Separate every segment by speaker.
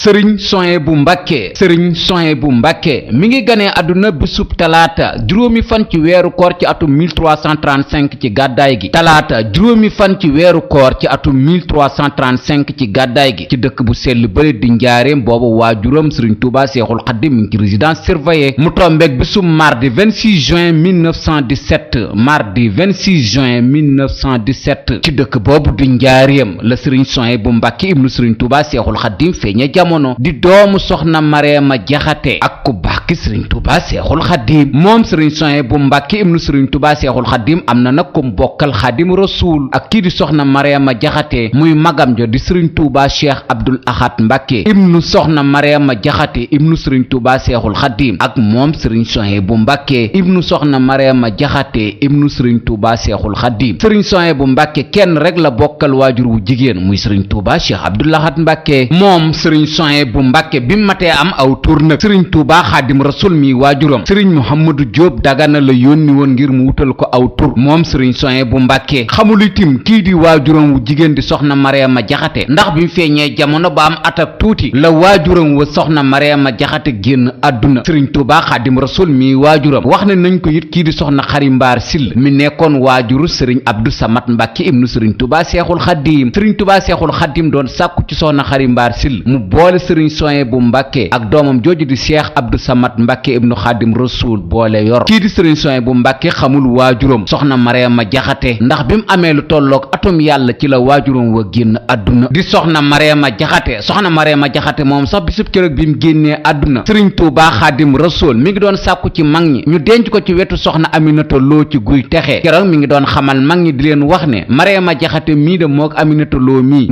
Speaker 1: sëriñ Souhaïbou Mbacké sëriñ Souhaïbou Mbacké mi ngi ganee àdduna bisub talaata juróomi fan ci weeru koor ci atum 1335 ci gàddaay gi talaata juróomi fan ci weeru koor ci atum 1335 ci gàddaay gi ci dëkk bu sell bële di njaareem boobu waajuram sëriñ Touba Seexul Xaddim mi ngi ci résidence surveillée mu tombeeg bisub mardi 26 juin 1917 mardi 26 juin 1917 ci dëkk boobu di njaareem la sëriñ Souhaïbou Mbacké ibnu sëriñ Touba Seexul Xaddim feeñe jamono di doomu soxna Mareema Jaxate ak ku baax ki sëriñ Touba Seexul Xaddim moom sëriñ Souhaïbou Mbacké ibnu sëriñ Touba Seexul Xaddim am na nag ku bokkal Xaadim Rasuul ak kii di soxna Mareema Jaxate muy magam jo di sëriñ Touba Cheikh Abdoul Ahad Mbacké ibnu soxna Mareema Jaxate ibnu sëriñ Touba Seexul Xaddim ak moom sëriñ Souhaïbou Mbacké ibnu soxna Mareema Jaxate ibnu sëriñ Touba Seexul Xaddim sëriñ Souhaïbou Mbacké kenn rek la bokkal waajur wu jigéen muy sëriñ Touba Cheikh Abdoul Ahad Mbacké moom sëriñ Souhaïbou Mbacké bi matee am aw tur nag sëriñ Touba Xaadim Rasul mi waajuram sëriñ Mouhamadou Diop Dagana la yónni woon ngir mu wutal ko aw tur moom sëriñ Souhaïbou Mbacké xamul itim kii di waajuram wu jigéen di soxna Mareema Jaxate ndax bi mu feeñee jamono ba am at ak tuuti la waajuram wa soxna Mareema Jaxate génn àdduna sëriñ Touba Xaadim Rasul mi waajuram wax ne nañ ko it kii di soxna Xari Mbaar Sill mi nekkoon waajuru sëriñ Abdou Samad Mbacké ibnu sëriñ Touba Seexul Xaddim sëriñ Touba Seexul Xaddim doon sàkku ci soxna Xari Mbaar Sill mu boole sëriñ Souhaïbou Mbacké ak doomam jooju di Cheikh Abdou Samad Mbacké ibnu Xaadim Rasul boole yor kii di sëriñ Souhaïbou Mbacké xamul waajuram soxna Mareema Jaxate ndax bi mu amee lu tolloog atum yàlla ci la waajuram wa génn àdduna di soxna Mareema Jaxate soxna Mareema Jaxate moom sax bisub keroog bi mu génnee àdduna sëriñ Touba Xaadim Rasul mi ngi doon sàkku ci mag ñi ñu denc ko ci wetu soxna Aminata Lo ci guy texe keroog mi ngi doon xamal mag ñi di leen wax ne Mareema Jaxate mii de mook Aminata Lo mii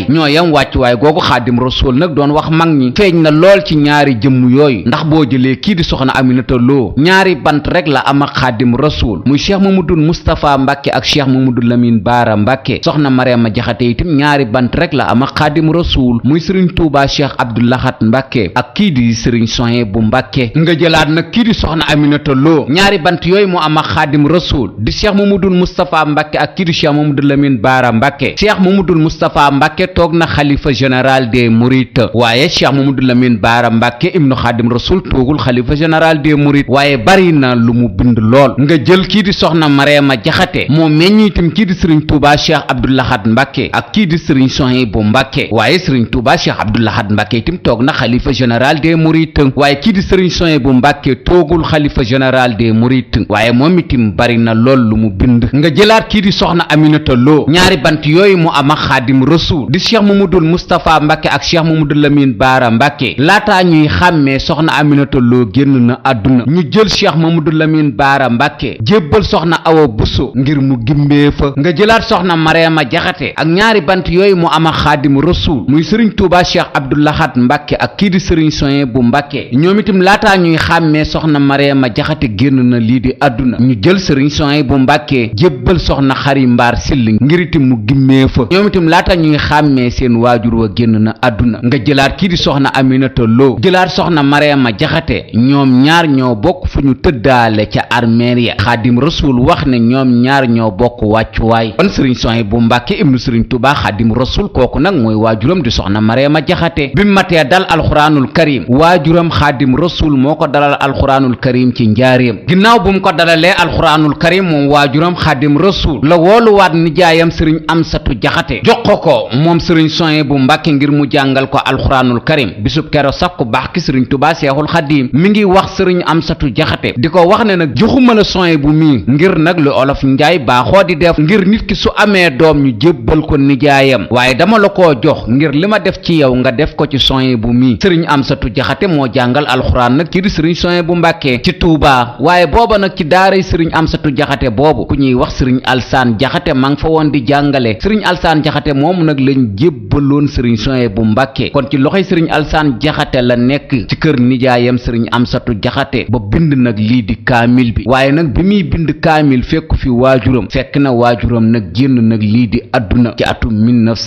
Speaker 1: ñooyam wàccuwaay googu Xaadim Rasul nag doon wax mag ñi feeñ na lool ci ñaari jëmm yooyu ndax boo jëlee kii di soxna Aminata Lo ñaari bant rek la am ak Xaadim Rasul muy Cheikh Mamadou Moustapha Mbacké ak Cheikh Mamadou Lamine Bara Mbacké soxna Mareema Jaxate itam ñaari bant rek la am ak Xaadim Rasul muy Serigne Touba Cheikh Abdoul Ahad Mbacké ak kii di Serigne Souhaïbou Mbacké nga jëlaat nag kii di soxna Aminata Lo ñaari bant yooyu mu am ak Xaadim Rasul di Cheikh Mamadou Moustapha Mbacké ak kii di Cheikh Mamadou Lamine Bara Mbacké Cheikh Mamadou Moustapha Mbacké toog na xalifa général des Mourides waaye Cheikh Mamadou Lamine Bara Mbacké ibnu Xaadim Rasul toogul xalifa général des Mourides waaye bari na lu mu bind lool nga jël kii di soxna Mareema Jaxate moo meññ itam kii di Serigne Touba Cheikh Abdoul Ahad Mbacké ak kii di Serigne Souhaïbou Mbacké waaye Serigne Touba Cheikh Abdoul Ahad Mbacké itam toog na xalifa général des Mourides waaye kii di Serigne Souhaïbou Mbacké toogul xalifa général des Mourides waaye moom itam bari na lool lu mu bind nga jëlaat kii di soxna Aminata Lo ñaari bant yooyu mu am ak Xaadim Rasul di Cheikh Mamadou Moustapha Mbacké ak Cheikh Mamadou Lamine Bara Mbacké laataa ñuy xàmmee soxna Aminata Lo génn na àdduna ñu jël Cheikh Mamadou Lamine Bara Mbacké jébbal soxna Awa Bousso ngir mu gimbee fa nga jëlaat soxna Mareema Jaxate ak ñaari bant yooyu mu am ak Xaadim Rasul muy Serigne Touba Cheikh Abdoul Ahad Mbacké ak kii di Serigne Souhaïbou Mbacké ñoom itam laataa ñuy xàmmee soxna Mareema Jaxate génn na lii di àdduna ñu jël Serigne Souhaïbou Mbacké jébbal soxna Xari Mbaar Sill ngir itam mu gimmee fa ñoom itam laata ñuy xàmmee seen waajur wa génn na àdduna nga jëlaat kii di soxna Aminata Lo jëlaat soxna Mareema Jaxate ñoom ñaar ñoo bokk fu ñu tëddaale ca armeer ya Xaadim Rasul wax ne ñoom ñaar ñoo bokk wàccuwaay kon Serigne Souhaïbou Mbacké ibnu Serigne Touba Xaadim Rasul kooku nag mooy waajuram di soxna Mareema Jaxate bi matee dal alxuraanul karim waajuram Xaadim Rasul moo ko dalal alxuraanul karim ci njaareem ginnaaw bu mu ko dalalee alxuraanul karim moom waajuram Xaadim Rasul la wooluwaat nijaayam Serigne Amsatu Jaxate jox ko moom Serigne Souhaïbou Mbacké ngir mu jàngal ko alxuraanul karim bisub kero sax ku baax ki Serigne Touba Seexul Xaddim mi ngi wax Serigne Amsatu Jaxate di ko wax ne nag joxuma la Souhaïbou mii ngir nag lu olof njaay baaxoo di def ngir nit ki su amee doom ñu jébbal ko nijaayam waaye dama la koo jox ngir li ma def ci yow nga def ko ci Souhaïbou mii Serigne Amsatu Jaxate moo jàngal alxuraan nag kii di Serigne Souhaïbou Mbacké ci Touba waaye booba nag ci daaray Serigne Amsatu Jaxate boobu ku ñuy wax Serigne Alsaan Jaxate ma nga fa woon di jàngale Serigne Alsaan Jaxate moomu nag lañ jébbaloon Serigne Souhaïbou Mbacké kon ci loxoy Serigne Alsaan Jaxate la nekk ci kër nijaayam Serigne Amsatu Jaxate ba bind nag lii di kaamil bi waaye nag bi muy bind kaamil fekk fi waajuram fekk na waajuram nag génn nag lii di àdduna ci atum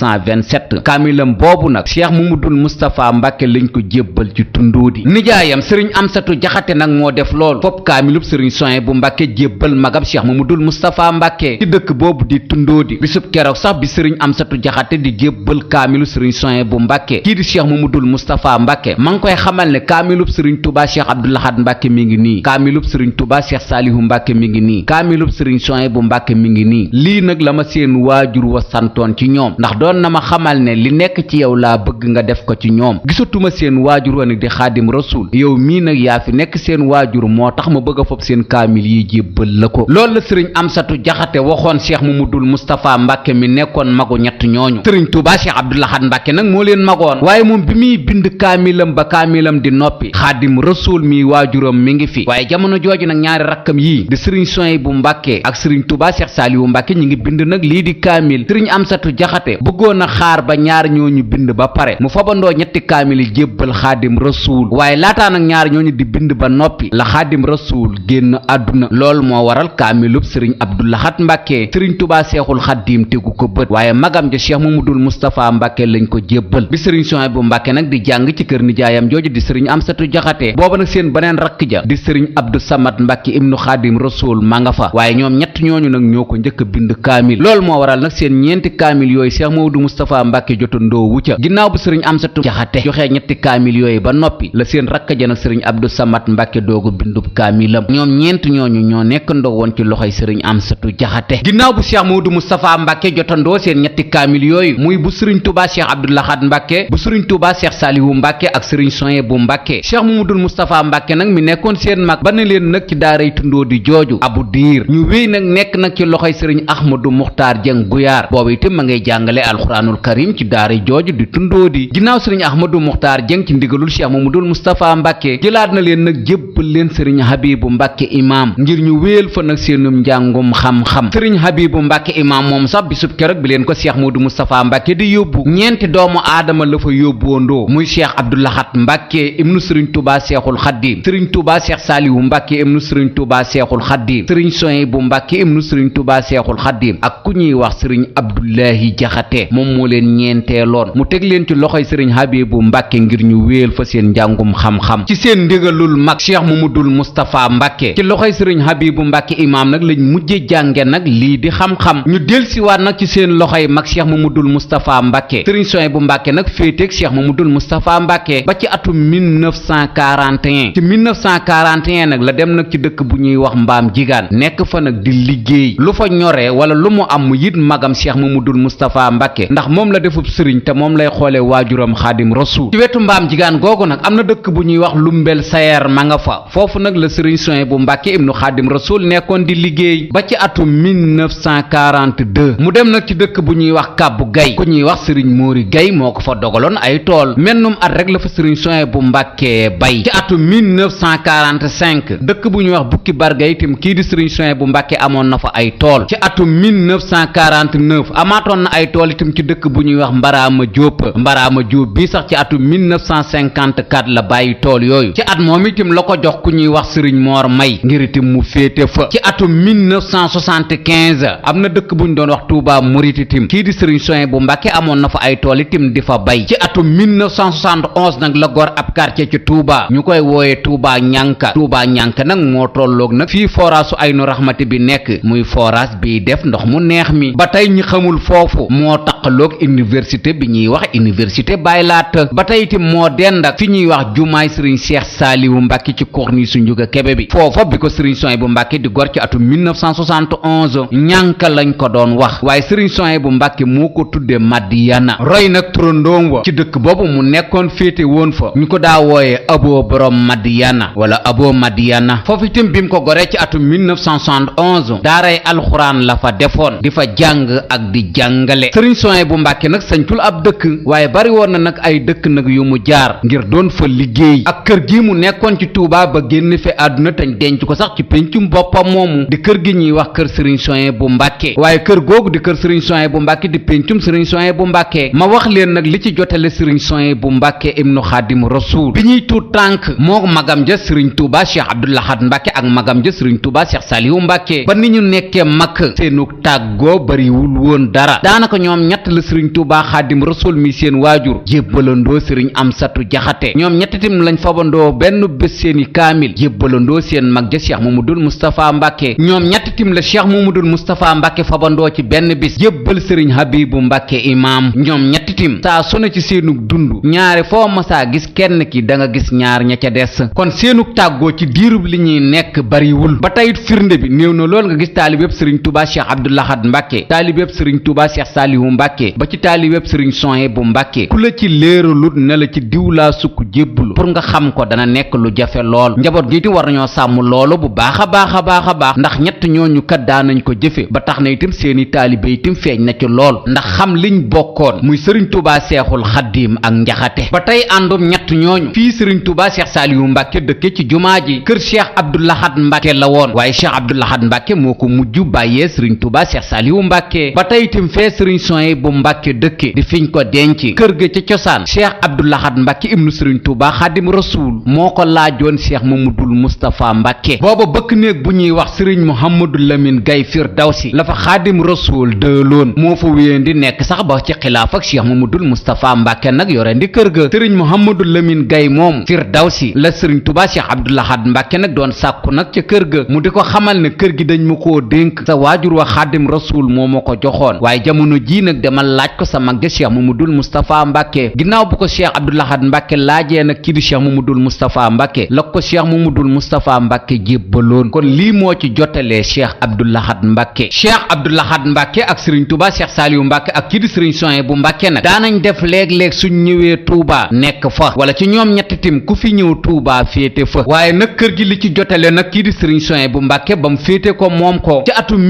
Speaker 1: 1927 kaamilam boobu nag Cheikh Mamadou Moustapha Mbacké lañ ko jébbal ci Tundóodi nijaayam Serigne Amsatu Jaxate nag moo def lool fop kaamilub Serigne Souhaïbou Mbacké jébbal magam Cheikh Mamadou Moustapha Mbacké ci dëkk boobu di Tundóodi bisub keroog sax bi Serigne Amsatu Jaxate di jébbal kaamilu Serigne Souhaïbou Mbàkke kii di cheikh Mamadul Moustapha Mbàkke ma ngi koy xamal ne kaamilub sëriñ Touba cheikh Abdou Lahad Mbàkke mi ngi nii, kaamilub sëriñ Touba cheikh Saalihu Mbàkke mi ngi nii, kaamilub sëriñ Souhaïbou Mbàkke mi ngi nii. lii nag la ma seen waajur wa santoon ci ñoom, ndax doon na ma xamal ne li nekk ci yow laa bëgg nga def ko ci ñoom. gisatuma seen waajur wa nag di xaadim rasul, yow mii nag yaa fi nekk seen waajur moo tax ma bëgg a fob seen kaamil yi jébbal la ko. loolu la sëriñ Amsatu Jaxate waxoon cheikh Mamadul Moustapha Mbàkke mi nekkoon magu ñett ñooñu. sëriñ Touba cheikh Abdou Lahad Mbàkke nag moo leen magoon, waaye moom bi muy bind kaamilam ba kaamilam di noppi xaadim rasul mi waajuram mi ngi fi. waaye jamono jooju nag ñaari rakkam yii di sëriñ Souhaïbou Mbàkke ak sëriñ Touba cheikh Saalihu Mbàkke ñi ngi bind nag lii di kaamil. sëriñ Amsatu Jaxate bëggoon a xaar ba ñaar ñooñu bind ba pare mu fabandoo ñetti kaamil yi jébbal xaadim rasul, waaye laataa nag ñaar ñooñu di bind ba noppi la xaadim rasul génn àdduna. loolu moo waral kaamilub sëriñ Abdou Lahad Mbàkke sëriñ Touba seexul xaddiim tegu ko bët, waaye magam ja cheikh Mamadul Moustapha Mbàkke lañ ko jébbal. bi sëriñ Souhaïbou Mbàkke nag di jàng ci kër nijaayam jooju di sëriñ Amsatu Jaxate booba nag seen beneen rakk ja di sëriñ Abdou Samad Mbàkke ibnu xaadim rasul ma nga fa, waaye ñoom ñett ñooñu nag ñoo ko njëkk a bind kaamil. loolu moo waral nag seen ñeenti kaamil yooyu cheikh Mamadou Moustapha Mbàkke jotandoo wu ca. ginnaaw bu sëriñ Amsatu Jaxate joxee ñetti kaamil yooyu ba noppi la seen rakk ja nag sëriñ Abdou Samad Mbàkke doogu bindub kaamilam. ñoom ñeent ñooñu ñoo nekk ndoo woon ci loxoy sëriñ Amsatu Jaxate. ginnaaw bu cheikh Mamadou Moustapha Mbàkke jotandoo seen ñetti kaamil yooyu muy bu sëriñ Touba cheikh Abdou Lahad Mbàkke, bu sëriñ Touba cheikh Saalihu Mbàkke ak sëriñ Souhaïbou Mbàkke, cheikh Mamadou Moustapha Mbàkke nag mi nekkoon seen mag ba ne leen nag ci daaray tundoo di jooju abu diir ñu wéy nag nekk nag ci loxoy sëriñ Ahmadou Muxtaar Jeng Guyaar, boobu itam ma ngay jàngale alxuraanul karim ci daaray jooju di tundoo di. ginnaaw sëriñ Ahmadou Muxtaar Jeng ci ndigalul cheikh Mamadou Moustapha Mbàkke jëlaat na leen nag jébbal leen sëriñ Habibu Mbàkke imaam ngir ñu wéyal fa nag seenum njàngum xam-xam. sëriñ Habibu Mbàkke imaam moom sax bisub keroog bi leen ko cheikh Mamadou Moustapha Mbàkke di yóbbu ñeenti doomu aadama la fa yóbbuwandoo muy cheikh Abdou Lahad Mbàkke ibnu sëriñ Touba seexul xaddiim, sëriñ Touba cheikh Saalihu Mbàkke ibnu sëriñ Touba seexul xaddiim, sëriñ Souhaïbou Mbàkke ibnu sëriñ Touba seexul xaddiim ak ku ñuy wax sëriñ Abdoulahi Jaxate moom moo leen ñeenteeloon. mu teg leen ci loxoy sëriñ Habibu Mbàkke ngir ñu wéyal fa seen njàngum xam-xam ci seen ndigalul mag cheikh Mamadul Moustapha Mbàkke. ci loxoy sëriñ Habibu Mbàkke imaam nag lañ mujje jànge nag lii di xam-xam. ñu delsiwaat nag ci seen loxoy mag cheikh Mamadul Moustapha Mbàkke. sëriñ Souhaïbou Mbàkke nag féeteeg cheikh Mamadul Moustapha Mbàkke ba ci atum 1941. ci 1941 nag la dem nag ci dëkk bu ñuy wax Mbaam Jigaan nekk fa nag di liggéey lu fa ñoree wala lu mu am mu yit magam cheikh Mamadul Moustapha Mbàkke ndax moom la defub sëriñ te moom lay xoole waajuram xaadim rasul. ci wetu Mbaam Jigaan googu nag am na dëkk bu ñuy wax Lumbel Sayer ma nga fa, foofu nag la sëriñ Souhaïbou Mbàkke ibnu xaadim rasul nekkoon di liggéey ba ci atum 1942. mu dem nag ci dëkk bu ñuy wax Kàbbu Gay ku ñuy wax sëriñ Móori Gay moo ko fa dogaloon ay tool. mennum at rek la fa sëriñ Souhaïbou Mbàkke bay. ci atum 1945 dëkk bu ñuy wax Bukki Barga itam kii di sëriñ Souhaïbou Mbàkke amoon na fa ay tool. ci atum 1949 amaatoon na ay tool itam ci dëkk bu ñuy wax Mbaraama Jóob bii sax ci atum 1954 la bàyyi tool yooyu. ci at moom itam la ko jox ku ñuy wax sëriñ Moor May ngir itam mu féete fa. ci atum 1975 am na dëkk bu ñu doon wax Touba Murit itam kii di sëriñ Souhaïbou Mbàkke amoon na fa ay tool itam di fa bay. ci atum 1971 nag la gor ab quartier ci Touba ñu koy wooye Touba Ñànka nag moo tolloog nag fii forage su Aynu Raxmati bi nekk muy forage bi def ndox mu neex mi. ba tey ñi xamul foofu moo taqaloog université bi ñuy wax université Baay Laat. ba tey itam moo dend ak fi ñuy wax jumaay sëriñ Cheikh Saaliwu Mbàkke ci corniche su Njuga Kebe bi. foofa bi ko sëriñ Souhaïbou Mbàkke di gor ci atum 1971 ñànka lañ ko doon wax, waaye sëriñ Souhaïbou Mbàkke moo ko tudde Madiyana roy nag turandoom wa ci dëkk boobu mu nekkoon féete woon fa ñu ko daa wooye Abo Borom Madiyana wala Abo Madiyana. foofu itam bi mu ko goree ci atum 1971 daaray alxuraan la fa defoon di fa jàng ak di jàngale. sëriñ Souhaïbou Mbàkke nag sañtul ab dëkk, waaye bari woon na nag ay dëkk nag yu mu jaar ngir doon fa liggéey. ak kër gi mu nekkoon ci Touba ba génn fi àdduna te denc ko sax ci péncum boppam moomu di kër gi ñuy wax kër sëriñ Souhaïbou Mbàkke. waaye kër googu di kër sëriñ Souhaïbou Mbàkke di péncum sëriñ Souhaïbou Mbàkke ma wax leen nag li ci jotale sëriñ Souhaïbou Mbàkke ibnu xaadim rasul. bi ñuy tuut tànk moo magam ja sëriñ Touba Cheikh Abdou Lahad Mbàkke ak magam ja sëriñ Touba Cheikh Saalihu Mbàkke ba ni ñu nekkee mag seenu tàggoo bariwul woon dara. daanaka ñoom ñett la sëriñ Touba xaadim rasul mi seen waajur jébbalandoo sëriñ Amsatu Jaxate. ñoom ñett tim lañ fabandoo benn bés seeni kaamil jébbalandoo seen mag ja Cheikh Mamadul Moustapha Mbàkke. ñoom ñett tim la Cheikh Mamadul Moustapha Mbàkke fabandoo ci benn bis jébbal sëriñ Habibu Mbàkke imaam. ñoom ñett itim saa su ne ci seenug dund ñaari foo masaa gis kenn ki da nga gis ñaar ña ca des kon seenug tàggoo ci diirub li ñuy nekk bariwul ba tayit firnde bi néew na lool nga gis taalibeb sëriñ Touba Cheikh Abdou Lahad Mbacke taalibeb sëriñ Touba Cheikh Salihu Mbacke ba ci taalibeb sëriñ Souhaïbou Mbacke ku la ci léeralut ne la ci diw laa sukk jébbulu pour nga xam ko dana nekk lu jafe lool njaboot gi itam war nañoo sàmm loolu bu baax a baax a baax a baax ndax ñett ñooñu kat daanañ ko jëfe ba tax na itam seeni taalibe itam feeñ na ci lool ndax xam liñ bokkoon muy sëriñ Touba Seexul Xaddiim ak njaxate ba tey àndum ñett ñooñu fii sëriñ Touba Cheikh Salihu Mbacke dëkke ci jumaa ji kër Cheikh Abdou Lahad Mbacke la woon waaye Cheikh Abdou Lahad Mbacke moo ko mujj bàyyee sëriñ Touba Cheikh Salihu Mbacke ba tey itam fee sëriñ Souhaïbou Mbacke dëkke di fiñ ko denc kër ga ca cosaan Cheikh Abdou Lahad Mbacke ibnu sëriñ Touba Xaadim Rasuul moo ko laajoon Cheikh Mamadul Moustapha Mbacke booba bëkk néeg bu ñuy wax sëriñ Mouhamadou Lamine Gaye Firdawsi la fa Xaadim Rasuul dëloon moo fa wéyandi nekk sax ba ci xilaaf ak Cheikh Mamadul Moustapha Mbacke nag yorendi kër ga sëriñ Mouhamadou Lamine Gaye moom Firdawsi la sëriñ Touba Cheikh Abdou Lahad Mbacke nag doon sàkku nag ca kër ga mu di ko xamal ne kër gi dañ ma koo dénk sa waajur wa Xaadim Rasuul moo ma ko joxoon waaye jamono jii nag demal laaj ko sa mag ja Cheikh Mamadul Moustapha Mbacke ginnaaw bu ko Cheikh Abdou Lahad Mbacke laajee nag kii di Cheikh Mamadul Moustapha Mbacke la ko Cheikh Mamadul Moustapha Mbacke jébbaloon kon lii moo ci jotalee Cheikh Abdou Lahad Mbacke Cheikh Abdou Lahad Mbacke ak Serigne Touba Cheikh Saliou Mbacke ak kii di Serigne Souhaïbou Mbacke nag daanañ def léeg-léeg suñ ñëwee Touba nekk fa wala ci ñoom ñetti tim ku fi ñëw Touba féete fa waaye nag kër gi li ci jotale nag kii di Serigne Souhaïbou Mbacke ba mu féete ko moom ko ci atum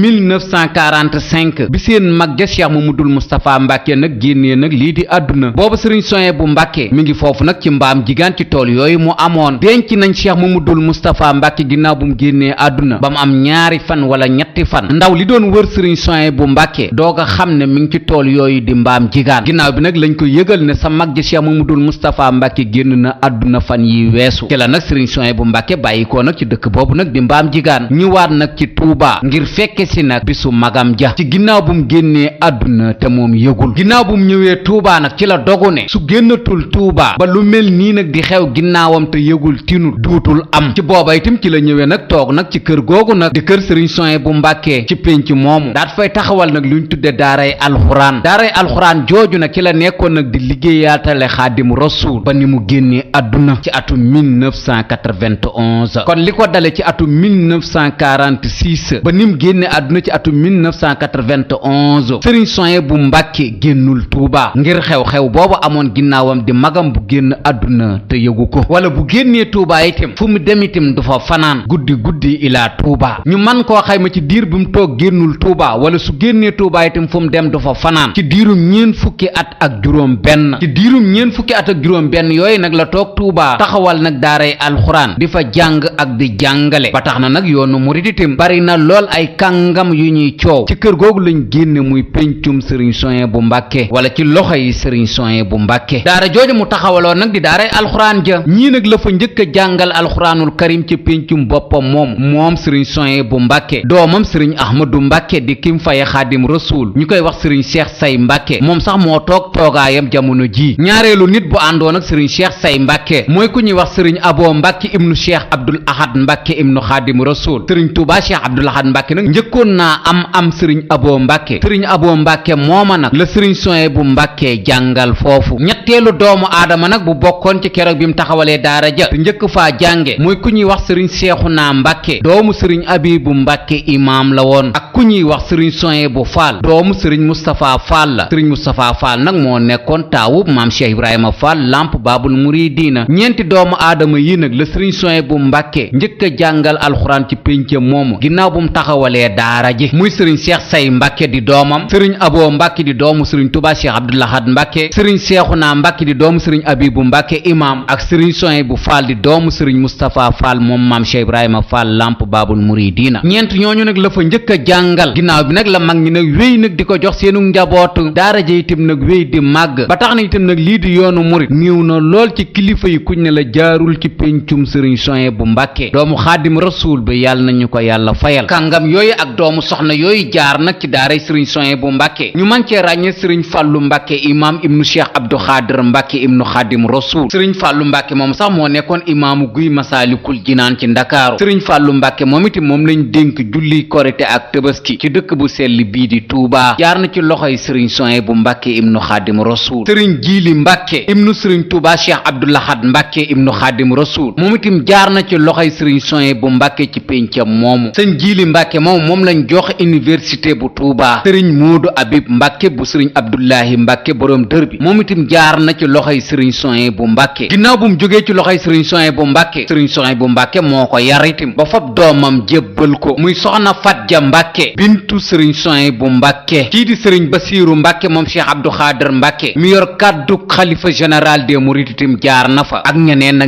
Speaker 1: 1945 bi seen mag ja Cheikh Mamadul Moustapha Mbacke nag génnee nag lii di àdduna booba Serigne Souhaïbou Mbacke mi ngi foofu nag ci mbaam jigaan ci tool yooyu mu amoon denc nañ Cheikh Mamadul Moustapha Mbacke ginnaaw bu mu génnee àdduna ba mu am ñaari fan wala ñetti fan ndaw li doon wër Serigne Souhaïbou Mbacke doog a xam ne mi ngi ci tool yooyu di mbaam jigaan ginnaaw bi nag lañ ko yëgal ne sa mag ja Cheikh Mamadul Moustapha Mbacke génn na àdduna fan yi weesu ci la nag Serigne Souhaïbou Mbacke bàyyi ko nag ci dëkk boobu nag di mbaam jigaan ñëwaat nag ci Touba ngir fekke si nag bisu magam ja ci ginnaaw bu mu génnee àdduna te moom yëgul ginnaaw bu mu ñëwee Touba nag ci la dogu ne su génnatul Touba ba lu mel nii nag di xew ginnaawam te yëgul tinu duutul am ci booba itam ci la ñëwee nag toog nag ci kër googu nag di kër Serigne Souhaïbou Mbacke ci pénc moomu daat fay taxawal nag luñ tudde daaray alxuraan jooju nag ci la nekkoon nag di liggéeyaatale Xaadim Rasuul ba ni mu génnee àdduna ci atum 1991 kon li ko dale ci atum 1946 ba ni mu génne àdduna ci atum 1991 Serigne Souhaïbou Mbacke génnul Touba ngir xew-xew boobu amoon ginnaawam di magam bu génn àdduna te yëgu ko wala bu génnee Touba itam fu mu dem itam du fa fanaan guddi ilaa Touba ñu man koo xayma ci diir bu mu toog génnul Touba wala su génnee Touba itam fu mu dem du fa fanaan ci diirum ñeen fukki at ak juróom benn ci diirum ñeen fukki at ak juróom benn yooyu nag la toog Touba taxawal nag daaray alxuraan di fa jàng ak di jàngale ba tax na nag yoonu murid itam bari na lool ay kàngam yu ñuy coow ci kër googu lañ génne muy péncum Serigne Souhaïbou Mbacke wala ci loxo yi Serigne Souhaïbou Mbacke daara jooju mu taxawaloon nag di daaray alxuraan ja ñii nag la fa njëkk a jàngal alxuraanul karim ci péncum boppam moom Serigne Souhaïbou Mbacke doomam Serigne Ahmadou Mbacke di kim faye Xaadim Rasuul ñu koy wax Serigne Cheikh Say Mbacke moom sax moo toog toogaayam jamono ji ñaareelu nit bu àndoon ak Serigne Cheikh Say Mbacke mooy ku ñuy wax Serigne Abo Mbacke ibnu Cheikh Abdoul Ahad Mbacke ibnu Xaadim Rasuul Serigne Touba Cheikh Abdoul Ahad Mbacke nag njëkkoon naa am Serigne Abo Mbacke Serigne Abo Mbacke mooma nag la Serigne Souhaïbou Mbacke jàngal foofu ñetteelu doomu aadama nag bu bokkoon ci keroog bi mu taxawalee daara ja te njëkk faa jànge mooy ku ñuy wax Serigne Cheikhouna Mbacke doomu Serigne Abibu Mbacke imaam la woon ak ku ñuy wax Serigne Souhaïbou Fall doomu Serigne Moustapha Fall la Serigne Moustapha Fall nag moo nekkoon taawub maam Cheikh Ibrahima Fall lamp baabul muridiina ñeenti doomu aadama yi nag la Serigne Souhaïbou Mbacke njëkk a jàngal alxuraan ci pénc moomu ginnaaw bu mu taxawalee daara ji muy Serigne Cheikh Say Mbacke di doomam Serigne Abo Mbacke di doomu Serigne Touba Cheikh Abdoul Ahad Mbacke Serigne Cheikhouna Mbacke di doomu Serigne Abibu Mbacke imam ak Serigne Souhaïbou Fall di doomu Serigne Moustapha Fall moom maam Cheikh Ibrahima Fall lamp baabul muridiina ñeent ñooñu nag la fa njëkk a jàngal ginnaaw bi nag la mag ñi nag wéy nag di ko jox seenu njabootu daara ja itam nag wéy di màgg ba tax na itam nag lii di yoonu murit néew na lool ci kilifa yi kuñ ne la jaarul ci péncum Serigne Souhaïbou Mbacke doomu Xaadim Rasuul bi yàlla nañu ko yàlla fayal kàngam yooyu ak doomu soxna yooyu jaar nag ci daaray Serigne Souhaïbou Mbacke ñu man cee ràññe Serigne Fallou Mbacke imam ibnu Cheikh Abdou Khadir Mbacke ibnu Xaadim Rasuul Serigne Fallou Mbacke moom sax moo nekkoon imaamu guy Masaalikul Jinaan ci Ndakaaru Serigne Fallou Mbacke moom itam moom lañ dénk julli korite ak tëbaski ci dëkk bu sell bii di Touba jaar na ci loxoy Serigne Souhaïbou Mbacke ibnu xaadim rasul sëriñ jiili mbàkke ibnu sëriñ tuuba cheikh abdoulahad mbàkke ibnu xaadim rasul moom itam jaar na ci loxoy sëriñ Souhaïbou mbàkke ci péncam moomu sëriñ jiili mbàkke moom lañ jox université bu tuuba sëriñ moodu abib mbàkke bu sëriñ abdullahi mbàkke boroom dër bi moom itam jaar na ci loxoy sëriñ Souhaïbou mbàkke ginnaaw bu mu jógee ci loxoy sëriñ Souhaïbou mbàkke sëriñ Souhaïbou mbàkke moo ko yar itam ba fab doomam jébbal ko muy soxna fatja mbàkke bintu sëriñ Souhaïbou mbàkke kii di sëriñ basiiru mbàkke moom cheikh abdou xaadir mbàkke mi yor kàddu xalifa général des mourides itam jaar na fa ak ñeneen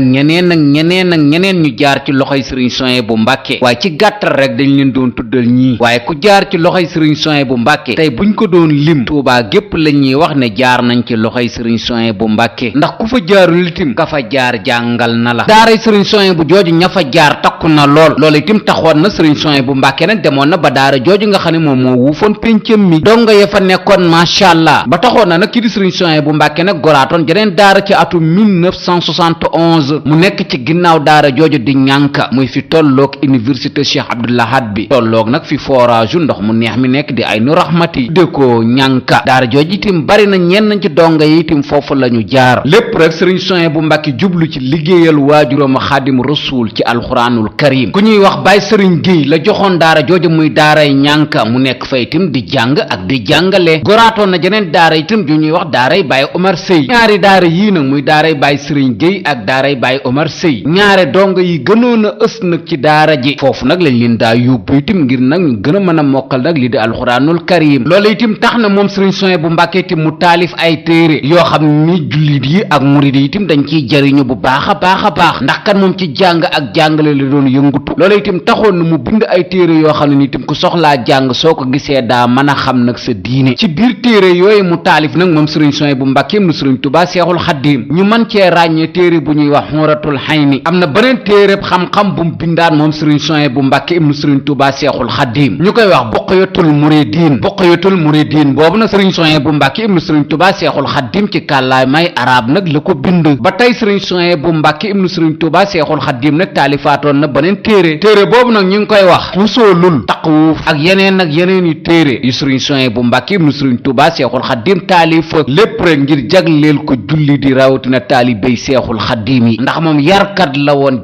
Speaker 1: ñu jaar ci loxoy sëriñ Souhaïbou mbàkke waaye ci gàttal rek dañ leen doon tuddal ñii waaye ku jaar ci loxoy sëriñ Souhaïbou mbàkke tey buñ ko doon lim tuubaa gépp la ñuy wax ne jaar nañ ci loxoy sëriñ Souhaïbou mbàkke ndax ku fa jaarul itam ka fa jaar jàngal na la daaray sëriñ Souhaïbou jooju ña fa jaar takku na loolu itam taxoon na sëriñ Souhaïbou mbàkke nag demoon na ba daara jooju nga xam ne moom moo wuufoon péncam mi donga ya fa nekkoon macha allah ba taxoon na nag kii di sëriñ Souhaïbou mbàkke nag goraatoon jeneen daara ci atum 1971 mu nekk ci ginnaaw daara jooju di ñànka muy fi tolloog université cheikh abdoulahad bi tolloog nag fi forage ndox mu neex mi nekk di ay nu raxmati de ko ñànka daara jooju itam bari na ñenn ci donga yi itam foofu la ñu jaar lépp rek sëriñ Souhaïbou mbàkke jublu ci liggéeyal waajuram xaadim rasul ci alxuraanul karim ku ñuy wax baay sëriñ géey la joxoon daara jooju muy daaray ñànka mu nekk fa itam di jàng ak di jàngale goraatoon na jeneen daara itam ju ñuy wax daaray baay omar sëy ñaari daara yii nag muy daaray baay sëriñ géey ak daaray baay omar sëy ñaare donga yi gënoon a ës nag ci daara ji foofu nag lañ leen daa yóbbu itam ngir nag ñu gën a mën a mokkal nag li di alxuraanul karim loolu itam tax na moom sëriñ Souhaïbou mbàkke itam mu taalif ay téere yoo xam ni jullit yi ak murid yi itam dañ ciy jariñu bu baax a baax ndax kan moom ci jàng ak jàngale la doon yëngutu loolu itam taxoon na mu bind ay téere yoo xam ne ni itam ku soxlaa jàng soo ko gisee daa mën a xam nag sa diine ci biir téere yooyu mu taalif nag moom sëriñ Souhaïbou mbàkke mu sëriñ Tuubaa seexul xaddiim ñu mën cee ràññee téere bu ñuy wax xuratul xayni am na beneen téere xam-xam bu mu bindaan moom sëriñ Souhaïbou mbàkke ibnu sëriñ Tuubaa seexul xaddiim ñu koy wax buqyatul muridiin boobu nag sëriñ Souhaïbou mbàkke ibnu sëriñ Tuubaa seexul xaddiim ci kàllaay may arab nag la ko bind ba tey sëriñ Souhaïbou mbàkke ibnu sëriñ Tuubaa seexul xaddiim nag taalifaatoon na beneen téere boobu nag ñu ngi koy wax fusoolul taqwuuf ak yeneen yi téere yu sëriñ Souhaïbou mbàkke ibnu sëriñ Tuubaa seexul xaddiim taalif lépp rek ngir jagleel ko julli di rawatina taalibey seexul xaddiim yi ndax moom yarkat la woon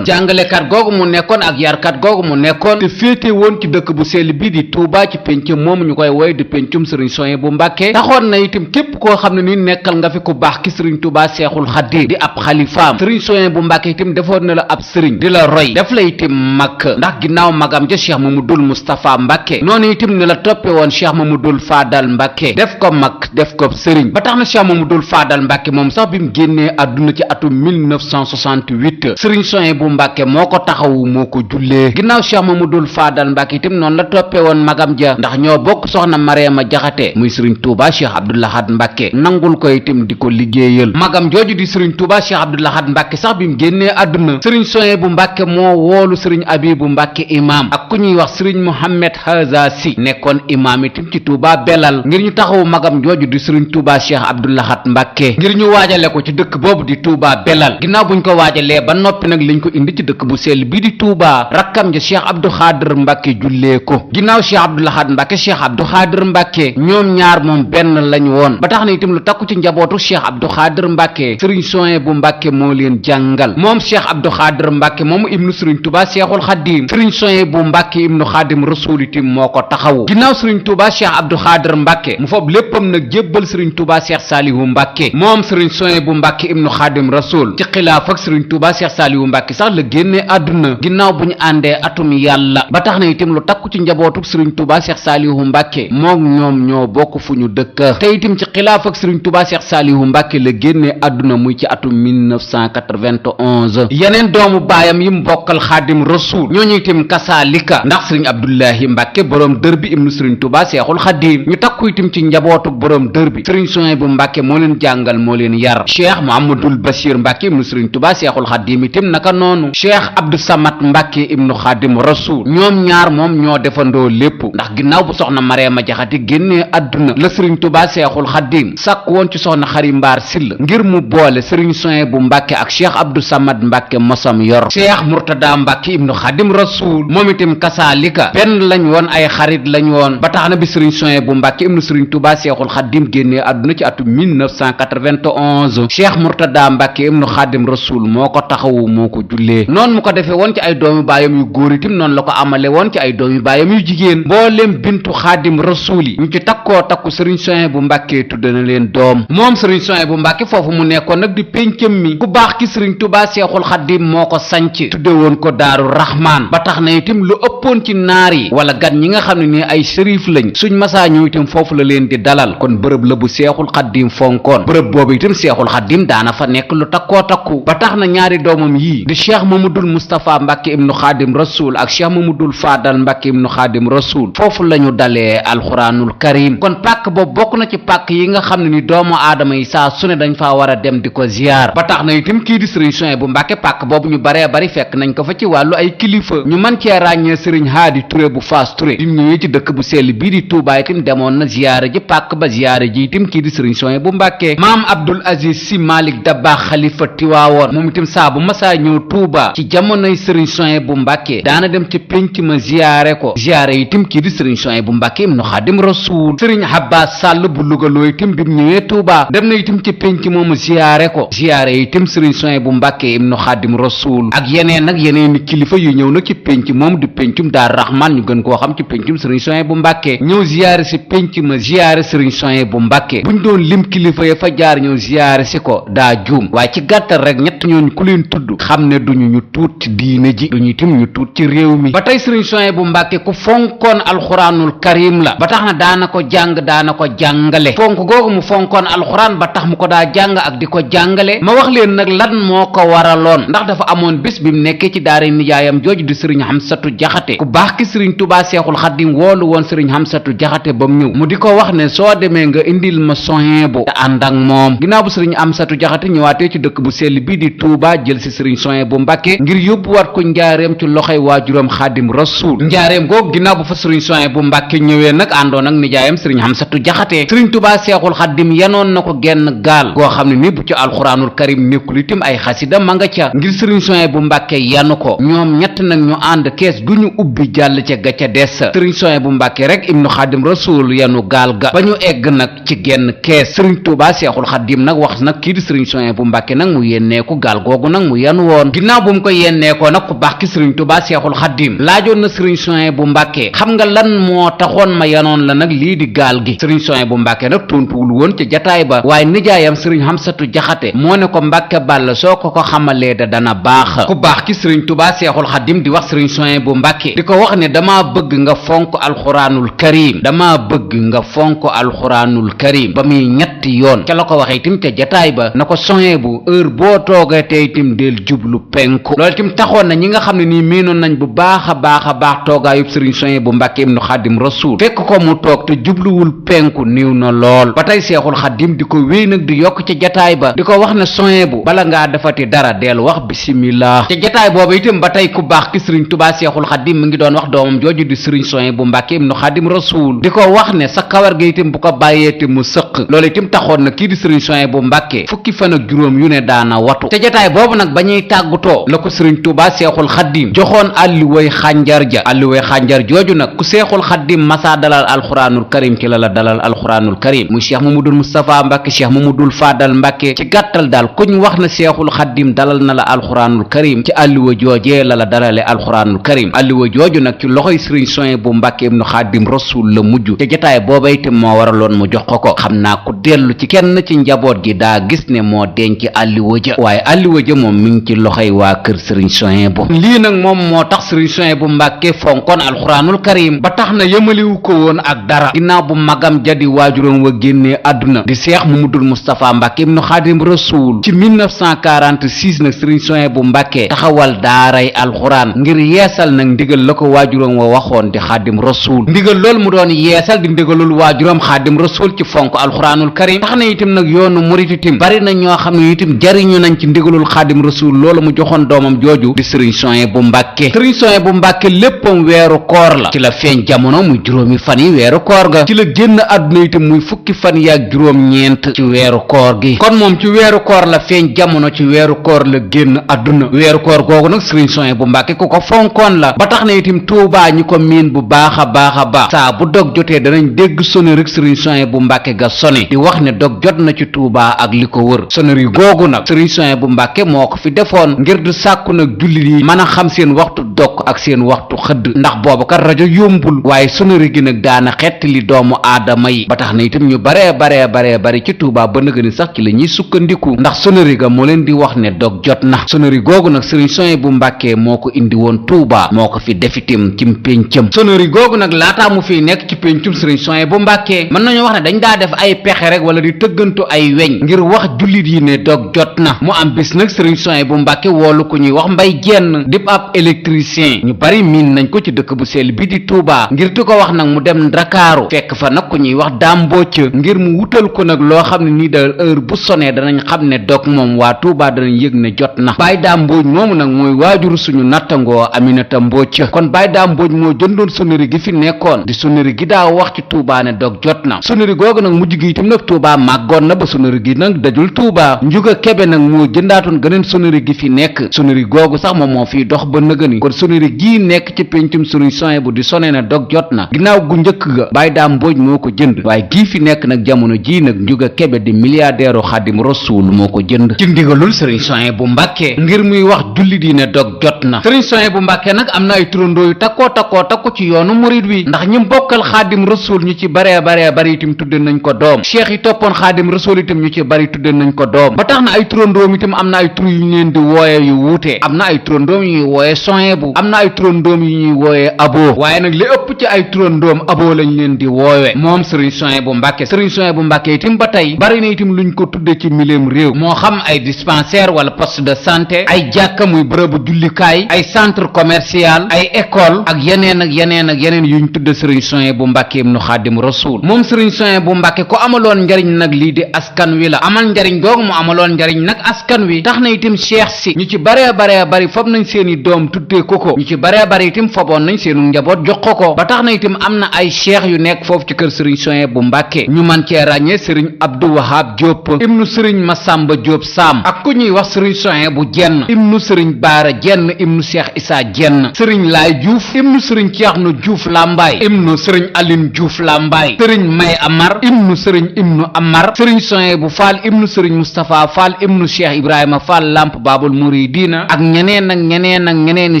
Speaker 1: jàngalekat googu mu nekkoon ak yarkat googu mu nekkoon te féete woon ci dëkk bu sell bi di Tuubaa ci péncum moomu ñu koy woy di péncum sëriñ Souhaïbou mbàkke taxoon na itam képp koo xam ne ni nekkal nga fi ku baax ki sëriñ Tuubaa seexul xaddiim di ab xalifaam sëriñ Souhaïbou mbàkke itam defoon na la ab sëriñ di la roy def la itam mag ndax ginnaaw magam ja cheikh mamadul moustapha mbàkke noonu itam ne la toppe woon cheikh mamadul faadal mbàkke def ko mag def ko sëriñ ba tax na cheikh mamadul faadal mbàkke moom sax bi mu génnee àdduna ci atum 1968 sëriñ Souhaïbou mbàkke moo ko taxawu moo ko jullee ginnaaw cheikh mamadul faadal mbàkke itam noonu la toppe woon magam ja ndax ñoo bokk soxna Mariama Jaxate muy sëriñ Tuubaa cheikh abdoulahad mbàkke nangul ko itam di ko liggéeyal magam jooju di sëriñ Tuubaa cheikh abdoulahad mbàkke sax bi mu génnee àdduna sëriñ Souhaïbou mbàkke moo woolu sëriñ abibu mbàkke imaam ak ku ñuy wax sëriñ Mohammed Haza Si nekkoon imaam itam ci Tuubaa belal ngir ñu taxawu magam jooju di sëriñ Tuubaa cheikh abdoulahad mbàkke ngir ñu waajale ko ci dëkk boobu di Tuubaa belal ginnaaw buñ ko waajalee ba noppi nag lañ ko indi ci dëkk bu sell bi di Tuubaa rakkam ja cheikh abdou xaadir mbàkke jullee ko ginnaaw cheikh abdoulahad mbàkke cheikh abdou xaadir mbàkke ñoom ñaar moom benn lañ woon ba tax na itam lu takku ci njabootu cheikh abdou xaadir mbàkke sëriñ Souhaïbou mbàkke moo leen jàngal moom cheikh abdou xaadir mbàkke moomu ibnu sëriñ Tuubaa seexul xaddiim sëriñ Souhaïbou mbàkke ibnu xaadim rasul itam moo ko taxawu ginnaaw sëriñ Tuubaa cheikh abdou xaadir mbàkke mu fab léppam nag jébbal sëriñ Tuubaa cheikh saalihu mbàkke moom sëriñ Souhaïbou mbàkke ibnu xaadim rasul ci xilaaf ak sëriñ Tuubaa cheikh saalihu mbàkke sax la génnee àdduna ginnaaw bu ñu àndee atum yàlla ba tax na itam lu takku ci njabootu sëriñ Tuubaa cheikh saalihu mbàkke moom ñoom ñoo bokk fu ñu dëkk te itam ci xilaaf ak sëriñ Tuubaa cheikh saalihu mbàkke la génnee àdduna muy ci atum 1991 yeneen doomu baayam yi mu bokkal xaadim rasul ñooñu itam kasaalika ndax sëriñ abdullahi mbàkke boroom dër bi ibnu sëriñ Tuubaa seexul xaadim ñu takku itam ci njabootu boroom dër bi sëriñ Souhaïbou mbàkke moo leen jàngal moo leen yar cheikh Muhammadul Bachir mbàkke ibnu sëriñ Tuubaa seexul xaadim itam naka noonu cheikh Abdou Samad mbàkke ibnu xaadim rasul ñoom ñaar moom ñoo defandoo lépp ndax ginnaaw bu soxna Mariama Jaxate génnee àdduna la sëriñ Tuubaa seexul xaadim sàkk woon ci soxna Xari Mbaar Sill ngir mu boole sëriñ Souhaïbou mbàkke ak cheikh Abdou Samad mbàkke mosam yor cheikh Murtada mbàkke ibnu xaadim rasul moom itam kasaalika benn lañ woon ay xarit lañ woon ba tax na bi sëriñ Souhaïbou mbàkke ibnu sëriñ Tuubaa Touba Seexul Xaddim génnee àdduna ci atum 1991 Cheikh Mourtada Mbàkke ibnu Xaadim Rasul moo ko taxawu moo ko jullee noonu mu ko defee woon ci ay doomi baayam yu góor itam noonu la ko amale woon ci ay doomi baayam yu jigéen mboolem bintu Xaadim Rasul yi ñu ci takkoo takku Sëriñ Souhaïbou Mbàkke tudde na leen doom moom Sëriñ Souhaïbou Mbàkke foofu mu nekkoon nag di péncam mi ku baax ki Sëriñ Touba Seexul Xaddim moo ko sanc tudde woon ko Daaru Rahmaan ba tax na itam lu ëppoon ci naar yi wala gan ñi nga xam ne ni ay sërif lañ suñ masaa ñëw itam foofu la leen di dalal kon bërëb la bu Seexul Xaddim fonkoon bërëb boobu itam Seexul Xaddim daana fa nekk lu takkoo takku ba tax na ñaari doomam yii di Cheikh Mamadul Moustapha Mbàkke ibnu Xaadim Rasul ak Cheikh Mamadul Faadal Mbàkke ibnu Xaadim Rasul foofu la ñu dalee alxuraanul karim kon pàkk boobu bokk na ci pàkk yi nga xam ne ni doomu aadama yi saa su ne dañ faa war a dem di ko ziyaar ba tax na itam kii di Sëriñ Souhaïbou Mbàkke pàkk boobu ñu baree bari fekk nañ ko fa ci wàllu ay kilifa ñu mën cee ràññee Sëriñ Haadi Touré bu Faas Touré di ñëwee ci dëkk bu sell bii di Touba itam demoon na ziyaara ji pàkk ba ziyaara ji itam kii di Sëriñ Souhaïbou Mbàkke maam Abdul Aziz Si Malik Dabaax xalifa Tiwaawoon moom itam saa bu masaa ñëw Touba ci jamonoy Sëriñ Souhaïbou Mbàkke daana dem ci pénc ma ziyaare ko ziyaare itam kii di Sëriñ Souhaïbou Mbàkke ibnu Xaadim Rasuul Sëriñ Abbas Sàll bu lugaloo itam bi mu ñëwee Touba dem na itam ci pénc moomu ziyaare ko ziyaare itam Sëriñ Souhaïbou Mbàkke ibnu Xaadim Rasuul ak yeneen ni kilifa yu ñëw nag ci pénc moom di péncum Daaru Rahmaan ñu gën koo xam ci péncum Sëriñ Souhaïbou Mbàkke ñëw ziyaare si pénc ma ziyaare Sëriñ Souhaïbou Mbàkke buñ doon lim kilifa ya fa jaar ñëw ziyaare si ko daa juum waaye ci gàttal rek ñett ñooñu ku leen tudd xam ne duñu ñu tuut ci diine ji duñu itam ñu tuut ci réew mi ba tey Sëriñ Souhaïbou Mbàkke ku fonkoon alxuraanul karim la ba tax na daana ko jàng daana ko jàngale fonk googu mu fonkoon alxuraan ba tax mu ko daa jàng ak di ko jàngale ma wax leen nag lan moo ko waraloon ndax dafa amoon bis bi mu nekkee ci daara nijaayam jooju di Sëriñ Hamsatu Jaxate ku baax ki Sëriñ Touba Seexul Xaddim woolu woon Sëriñ Hamsatu Jaxate ba mu ñëw mu di ko wax ne soo demee nga indil ma Souhaïbou te ànd ak moom ginnaaw bu Sëriñ Hamsatu Jaxate ñëwaatee ci dëkk bu sell bii di Touba jël si Sëriñ Souhaïbou Mbàkke ngir yóbbuwaat ko njaareem ci loxoy waajuram Xaadim Rasuul njaareem googu ginnaaw bu fa Sëriñ Souhaïbou Mbàkke ñëwee nag àndoon ak nijaayam Sëriñ Hamsatu Jaxate Sëriñ Touba Seexul Xaddim yanoon na ko genn gaal goo xam ne ni bu ci alxuraanul karim nekkul itam ay xasida ma nga ca ngir Sëriñ Souhaïbou Mbàkke yanu ko ñoom ñett nag ñu ànd kees gu ñu ubbi jàll ca ga ca des Sëriñ Souhaïbou Mbàkke rek ibnu Xaadim Rasuul yanu gaal ga ba ñu egg nag ci genn kees Sëriñ Touba Seexul Xaddim nag wax nag kii di Sëriñ Souhaïbou Mbàkke nag mu yenneeku gaal googu nag mu yanu woon ginnaaw bu mu ko yenneekoo nag ku baax ki Sëriñ Touba Seexul Xaddim laajoon na Sëriñ Souhaïbou Mbàkke xam nga lan moo taxoon ma yanoon la nag lii di gaal gi Sëriñ Souhaïbou Mbàkke nag tontuwul woon ca jataay ba waaye nijaayam Sëriñ Hamsatu Jaxate moo ne ko Mbàkke Bàll soo ko xamalee da dana baax ku baax ki Sëriñ Touba Seexul Xaddim di wax Sëriñ Souhaïbou Mbàkke di ko wax ne dama bëgg nga fonk alxuraanul karim dama bëgg nga fonk alxuraanul karim ba muy ñetti yoon ca la ko waxee itam ca jataay ba na ko Souhaïbou heure boo toogee tey itam del jublu penku loolu itam taxoon na ñi nga xam ne nii miinoon nañ bu baax a baax toogaayub Sëriñ Souhaïbou Mbàkke ibnu Xaadim Rasuul fekk ko mu toog te jubluwul penku niw na lool ba tey Seexul Xaddim di ko wéy nag di yokk ca jataay ba di ko wax ne Souhaïbou bala ngaa defati dara del wax bismillah ca jataay boobu itam ba tey ku baax ki Sëriñ Touba Seexul Xaddim mi ngi doon wax doomam jooju di Sëriñ Souhaïbou Mbàkke ibnu Xaadim Rasuul di ko wax ne sa kawar gi itam bu ko bàyyeete mu sëq loolu itam taxoon na kii di Sëriñ Souhaïbou Mbàkke fukki fan ak juróom yu ne daana watu ca jataay boobu nag ba ñuy tàggutoo la ko Sëriñ Touba Seexul Xaddim joxoon àlliwoy xànjar ja àlliwoy xànjar jooju nag ku Seexul Xaddim masaa dalal alxuraanul karim ci la la dalal alxuraanul karim muy Cheikh Mamadul Moustapha Mbàkke Cheikh Mamadul Faadal Mbàkke ci gàttal daal kuñ wax na Seexul Xaddim dalal na la alxuraanul karim ci àlliwa joojee la la dalale alxuraanul karim àlliwa jooju nag ci loxoy Sëriñ Souhaïbou Mbàkke ibnu Xaadim Rasuul la mujj te jotaay booba itam moo waraloon mu jox ko xam naa ku dellu ci kenn ci njaboot gi daa gis ne moo denc àlliwa ja waaye àlliwa ja moom mi ngi ci loxoy waa kër Sëriñ Souhaïbou lii nag moom moo tax Sëriñ Souhaïbou Mbàkke fonkoon alxuraanul karim ba tax na yëmaliwu ko woon ak dara ginnaaw bu magam jadi waajuram wa génnee àdduna di Seex Mamadul Moustapha Mbàkke ibnu Xaadim Rasuul ci 1946 nag Sëriñ Souhaïbou Mbàkke taxawal daaray alxuraan ngir yeesal nag ndigal la ko waajuram wa waxoon di Xaadim Rasuul ndigal loolu mu doon yeesal di ndigalul waajuram Xaadim Rasuul ci fonk alxuraanul karim tax na itam nag yoonu murit itam bari na ñoo xam ne itam jariñu nañ ci ndigalul Xaadim Rasuul loolu mu joxoon doomam jooju di Sëriñ Souhaïbou Mbàkke Sëriñ Souhaïbou Mbàkke léppam weeru koor la ci la feeñ jamono muy juróomi fan yi weeru koor ga ci la génn àdduna itam muy fukki fan yaak juróom-ñeent ci weeru koor gi kon moom ci weeru koor la feeñ jamono ci weeru koor la génn àdduna weeru koor googu nag Sëriñ Souhaïbou Mbàkke ku ko fonkoon la ba tax na itam Tuubaa ñi ko miin bu baax a baax saa bu dog jotee danañ dégg sonnerie sëriñ Souhaïbou Mbàkke ga sone di wax ne dog jot na ci Touba ak li ko wër. sonnerie googu nag sëriñ Souhaïbou Mbàkke moo ko fi defoon ngir du sàkku nag jullit yi mën a xam seen waxtu dog ak seen waxtu xëdd ndax boobu kat rajo yombul waaye sonnerie gi nag daana xett li doomu aadama yi ba tax na itam ñu bari ci Touba ba nëga ni sax ci la ñuy sukkandiku ndax sonnerie ga moo leen di wax ne dog jot na. sonnerie googu nag sëriñ Souhaïbou Mbàkke moo ko indi woon Touba moo ko fi defitim ci péncam. sonnerie googu nag laataa mu fiy nekk ci péncum sëriñ Souhaïbou Mbàkke mën nañu wax ne dañ daa def ay pexe rek wala di tëggantu ay weñ ngir wax jullit yi ne dog jot na. mu am bis nag sëriñ Souhaïbou Mbàkke woolu ku ñuy wax Mbay Jenn dip ab électricien ñu bari miin nañ ko ci dëkk bu sell bi di Touba ngir di ko wax nag mu dem Ndakaaru fekk fa nag ku ñuy wax Daam Mbocc ngir mu wutal ko nag loo xam ne nii da heure bu sonee danañ xam ne dog moom waa Touba danañ yëg ne jot na. Baay Daam Mbocc moomu nag mooy waajuru suñu nattangoo Aminata Mbocc kon Baay Daam Mbocc moo jëndoon sonnerie gi fi nekkoon di sonnerie gi daa wax ci Touba ne dog jot na. sonnerie googu nag mujj gi itam nag Touba màggoon na ba sonnerie gi nag dajul Touba Njuga Kebe nag moo jëndaatoon geneen sonnerie gi fi nekk sonnerie googu sax moom moo fiy dox ba nëgëni kon sonnerie gii nekk ci péncum sëriñ Souhaïbou di sone na dog jot na ginnaaw gu njëkk ga Baay Daam Mbocc moo ko jënd waaye gii fi nekk nag jamono jii nag Njuga Kebe di milliardaire Xaadim Rasuul moo ko jënd ci ndigalul sëriñ Souhaïbou Mbàkke ngir muy wax jullit yi ne dog jot na. sëriñ Souhaïbou Mbàkke nag am na ay turandoo yu takkoo takku ci yoonu murid wi ndax ñi bokkal Xaadim Rasuul ñu ci bari itam tudde nañ ko doom cheikh yi toppoon Xaadim Rasuul itam ñu ci bari tudde nañ ko doom ba tax na ay turandoom itam am na ay tur yu ñu leen di wooye yu wuute am na ay turandoom yu ñuy wooye Souhaïbou am na ay turandoom yu ñuy wooye Abo waaye nag li ëpp ci ay turandoom Abo lañ leen di woowe moom sëriñ Souhaïbou Mbàkke sëriñ Souhaïbou Mbàkke itam ba tey bari na itam luñ ko tudde ci miléem réew moo xam ay dispensaire wala poste de santé ay jàkka muy bërëbu jullikaay ay centre commercial ay école ak yeneen yuñ tudde sëriñ Souhaïbou Mbàkke ibnu Xaadim Rasuul moom sëriñ Souhaïbou Mbàkke ko amaloon njariñ nag lii di askan wi la amal njariñ googu mu amaloon njariñ nag askan wi tax na itam cheikh si ñu ci bari fob nañ seeni doom tuddee ko ñu ci bari itam foboon nañ seenu njaboot jox ko ba tax na itam am na ay cheikh yu nekk foofu ci kër sëriñ Souhaïbou Mbàkke ñu man cee ràññee sëriñ Abdou Wahab Diop ibnu sëriñ Masamba Diop Sam ak ku ñuy wax sëriñ Souhaïbou Jenn ibnu sëriñ Baara Jenn ibnu Cheikh Issa Jenn sëriñ Laay Diouf ibnu sëriñ Ceerno Diouf Lambaay ibnu sëriñ Aline Diouf Lambaay sëriñ May Amar ibnu sëriñ Amar sëriñ Souhaïbou Fall ibnu sëriñ Moustapha Fall ibnu Cheikh Ibrahima Fall Lamp Babul Mouridina ak ñeneeni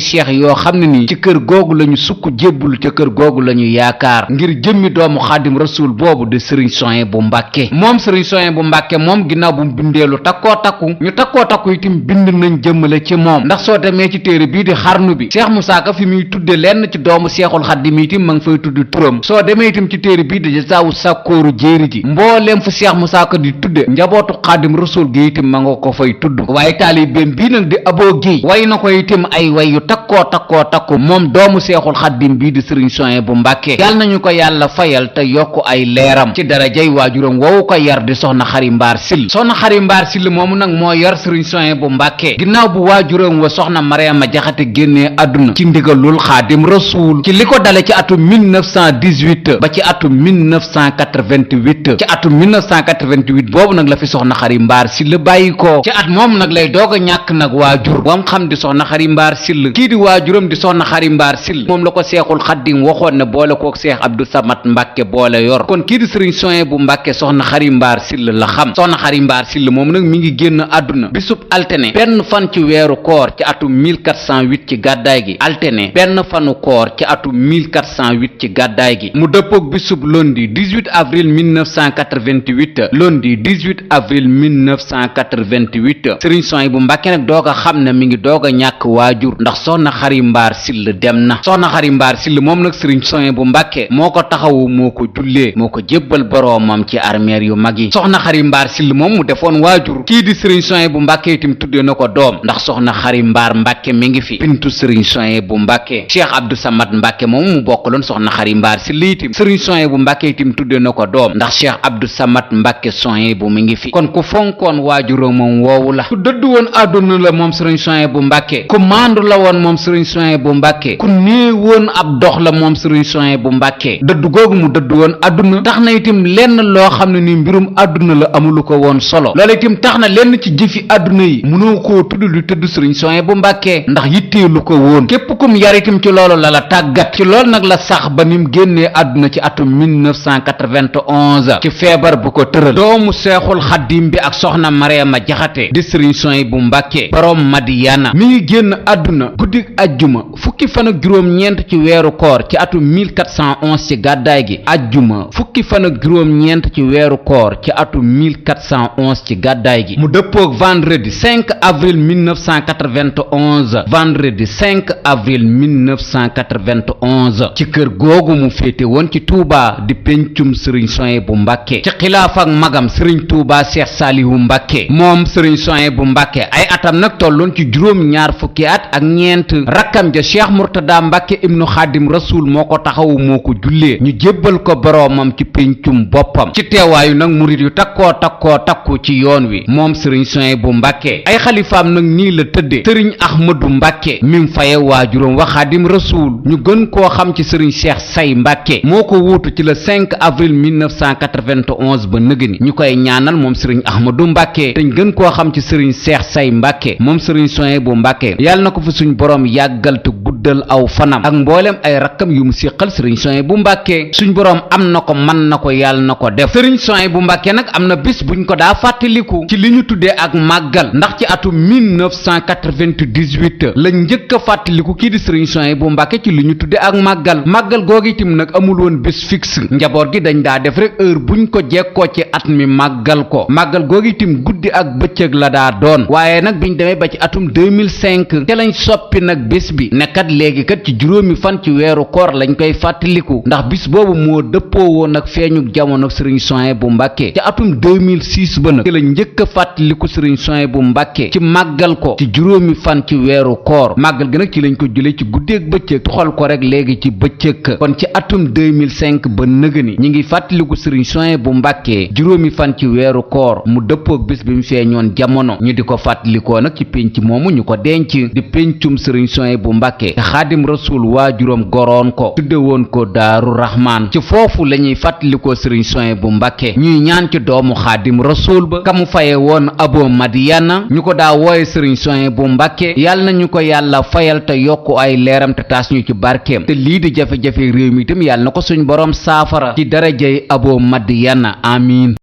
Speaker 1: cheikh yoo xam ne nii ci kër googu lañu sukk jébbul ca kër googu lañu yaakaar ngir jëmmi doomu Xaadim Rasuul boobu de sëriñ Souhaïbou Mbàkke moom sëriñ Souhaïbou Mbàkke moom ginnaaw bu mu bindeelu takkoo takku itam bind nañ jëmmale ci moom ndax soo demee ci téere bii di xarnu bi Cheikh Moussa Ka fi muy tudde lenn ci doomu Seexul Xaadim itam ma ngi fay tudd turam soo demee itam ci téere bii di Jasaawu Sakooru Jéeri ji mbooleem fu Cheikh Moussa Ka di tudde njabootu Xaadim Rasuul gi itam ma nga ko fay tudd waaye taalibeem bii nag di Abo Géey way na ko itam ay way yu takkoo moom doomu Seexul Xaadim bii di sëriñ Souhaïbou Mbàkke yàlla nañu ko yàlla fayal te yokk ay leeram ci darajay waajuram woowu ko yar di soxna Xari Mbaar Sill moomu nag moo yar sëriñ Souhaïbou Mbàkke ginnaaw bu waajuram wa soxna Mariama Jaxate génnee àdduna ci ndigalul Xaadim Rasuul ci li ko dale ci atum 1918 ba ci atum 1988 ci atum 1988 boobu nag la fi soxna Xari Mbaar Sill bàyyi ko ci at moom nag lay doog a ñàkk nag waajur wam xam di soxna Xari Mbaar Sill kii di waajuram di soxna Xari Mbaar Sill moom la ko Seexul Xaadim waxoon ne boole kook Seex Abdou Samad Mbàkke boole yor kon kii di sëriñ Souhaïbou Mbàkke soxna Xari Mbaar Sill la xam soxna Xari Mbaar Sill moom nag mi ngi génn àdduna bisub altene benn fan ci weeru koor ci atum 1408 ci gàddaay gi altene benn fanu koor ci atum 1408 ci gàddaay gi mu dëppook bisub lundi 18 avril 1988 lundi 18 avril 1988 sëriñ Souhaïbou Mbàkke nag doog a xam ne mi ngi doog a ñàkk waajur ndax soxna Xari Mbaar Sill dem na soxna Xari Mbaar Sill moom nag sëriñ Souhaïbou Mbàkke moo ko taxawu moo ko jullee moo ko jébbal boroomam ci armeer yu mag yi soxna Xari Mbaar Sill moom mu defoon waajur kii di sëriñ Souhaïbou Mbàkke itam tuddee na ko doom ndax soxna Xari Mbaar Mbàkke mi ngi fi bintu sëriñ Souhaïbou Mbàkke Cheikh Abdou Samad Mbàkke moom mu bokkaloon soxna Xari Mbaar Sill itam sëriñ Souhaïbou Mbàkke itam tuddee na ko doom ndax Cheikh Abdou Samad Mbàkke Souhaïbou mi ngi fi kon ku fonkoon waajuram moom woowu la ku dëddu woon àdduna la moom sëriñ Souhaïbou Mbàkke ku maandu la woon moom moom sëriñ Souhaïbou Mbàkke ku néewoon ab dox la moom sëriñ Souhaïbou Mbàkke dëddu googu mu dëddu woon àdduna tax na itam lenn loo xam ne ni mbirum àdduna la amulu ko woon solo loolu itam tax na lenn ci jëfi àdduna yi mënoo koo tudd lu tëdd sëriñ Souhaïbou Mbàkke ndax yitteelu ko woon képp kum yar itam ci loolu la tàggat ci loolu nag la sax ba nim génnee àdduna ci atum 1991 ci feebar bu ko tëral doomu seexul xaddim bi ak soxna Mariama Jaxate di sëriñ Souhaïbou Mbàkke borom Madiyana mi ngi génn àdduna guddik ajjuma fukki fan ak juróom-ñeent ci weeru koor ci atum 1411 ci gàddaay gi ajjuma fukki fan ak juróom-ñeent ci weeru koor ci atum 1411 ci gàddaay gi mu dëppoog vendredi 5 avril 1991 vendredi 5 avril 1991 ci kër googu mu féete woon ci Touba di pencum sëriñ Souhaïbou Mbàkke ci xilaaf ak magam sëriñ Touba Cheikh Salihu Mbàkke moom sëriñ Souhaïbou Mbàkke ay atam nag tolloon ci juróom-ñaar fukki at ak ñeent rakkam ja Cheikh Murtada Mbàkke ibnu Xaadim Rasuul moo ko taxawu moo ko jullee ñu jébbal ko boroomam ci pencum boppam ci teewaayu nag murit yu takku ci yoon wi moom sëriñ Souhaïbou Mbàkke ay xalifaam nag nii la tëdde sëriñ Ahmadu Mbàkke mim faye waajuram wa Xaadim Rasuul ñu gën koo xam ci sëriñ Cheikh Say Mbàkke moo ko wuutu ci le 5 avril 1991 ba nëgëni ñu koy ñaanal moom sëriñ Ahmadu Mbàkke te ñu gën koo xam ci sëriñ Cheikh Say Mbàkke moom sëriñ Souhaïbou Mbàkke yàlla na ko fi suñ boroom yàggal te guddal aw fanam ak mboolem ay rakkam yu mu séqal sëriñ Souhaïbou Mbàkke suñ boroom am na ko mën na ko yàlla na ko def sëriñ Souhaïbou Mbàkke nag am na bis buñ ko daa fàttaliku ci li ñu tuddee ak màggal ndax ci atum 1998 la njëkk a fàttaliku kii di sëriñ Souhaïbou Mbàkke ci li ñu tuddee ak màggal googu itam nag amul woon bés fixe njaboot gi dañ daa def rek heure buñ ko jekkoo ci at mi màggal ko màggal googu itam guddi ak bëccëg la daa doon waaye nag biñ demee ba ci atum 2005 te lañ soppi nag bés bi nekkat léegi kat ci juróomi fan ci weeru koor lañ koy fàttaliku ndax bis boobu moo dëppoo woon nag feeñu jamono sëriñ Souhaïbou Mbàkke ci atum 2006 ba nag ci la njëkk a fàttaliku sëriñ Souhaïbou Mbàkke ci màggal ko ci juróomi fan ci weeru koor màggal gi nag ci lañ ko jëlee ci guddeeg bëccëg tuxal ko rek léegi ci bëccëg kon ci atum 2005 ba nëgëni ñi ngi fàttaliku sëriñ Souhaïbou Mbàkke juróomi fan ci weeru koor mu dëppoog bis bi mu feeñoon jamono ñu di ko fàttalikoo nag ci pénc moomu ñu ko denc di péncum sëriñ Souhaïbou Mbàkke te Xaadim Rasuul waajuram goroon ko tudde woon ko Daaru Rahmaan ci foofu la ñuy fàttalikoo sëriñ Souhaïbou Mbàkke ñuy ñaan ci doomu Xaadim Rasuul ba kamu faye woon Abo Madiyana ñu ko daa wooye sëriñ Souhaïbou Mbàkke yàlla na ñu ko yàlla fayal te yokku ay leeram te taas ñu ci barkeem te lii di jafe-jafe réew mi itam yàlla na ko suñ boroom saafara ci darajay Abo Madiyana amiin